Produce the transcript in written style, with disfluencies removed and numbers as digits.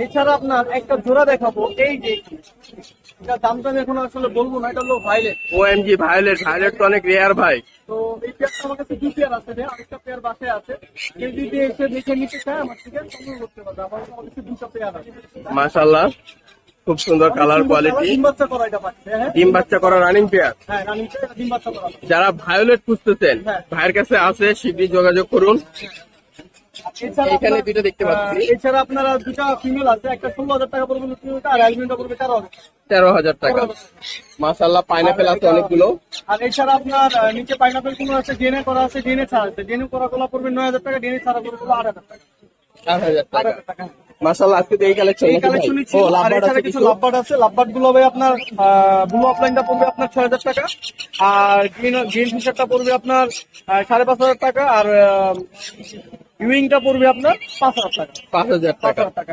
এছাড়া আপনার একটা জোড়া দেখাবো, এই যে এটা দামটা আমি এখন আসলে বলবো না, এটা হলো ভাইলেট। ওএমজি ভায়োলেট, ভায়োলেট তো অনেক রেয়ার ভাই। তো এই পেয়ারটা আমার কাছে 2 পেয়ার আছে, আরেকটা পেয়ার বাসায় আছে। কেউ যদি এসে দেখে নিতে চায় আমার থেকে সংগ্রহ করতে পারবে। আমার কাছে 2টা পেয়ার আছে। মাশাআল্লাহ, খুব সুন্দর কালার কোয়ালিটি। ডিম বাচ্চা করা এটা পাচ্ছে, হ্যাঁ ডিম বাচ্চা করা রানিং পেয়ার। হ্যাঁ, রানিং পেয়ার, ডিম বাচ্চা করা। যারা ভায়োলেট খুঁজতেছেন হ্যাঁ। ভাইয়ের কাছে আছে, শীঘ্রই যোগাযোগ করুন। এছাড়া এখানে আপনার- দুটো দেখতে পাচ্ছি। এছাড়া আপনারা 2টা ফিমেল আছে, একটা 16,000 টাকা পড়বে লুটিনোটা, আর অ্যালবিনোটা পড়বে 13,000। 13,000 টাকা। মাশাআল্লাহ, পাইনাপেল আছে অনেকগুলো। আর এছাড়া আপনার নিচে পাইনাপেল কোনো আছে, ডিএনএ করা আছে, ডিএনএ ছাড়া আছে। ডিএনএ করা গুলো পড়বে 9,000 টাকা, ডিএনএ ছাড়া পড়বে 8,000 টাকা। 8,000 টাকা। 8,000 টাকা। মাশাআল্লাহ, আজকে তো এই কালেকশন এই কালেকশনই ছিল। আর এছাড়া কিছু লাভবার্ড আছে, লাভবার্ড গুলো হবে আপনার ব্লু অফলাইনটা পড়বে আপনার 6,000 টাকা, আর গ্রিন ফিশারটা পড়বে আপনার 5,500 টাকা, আর ইউইংটা পড়বে আপনার 5,000 টাকা। 5,000 টাকা। 5,000 টাকা।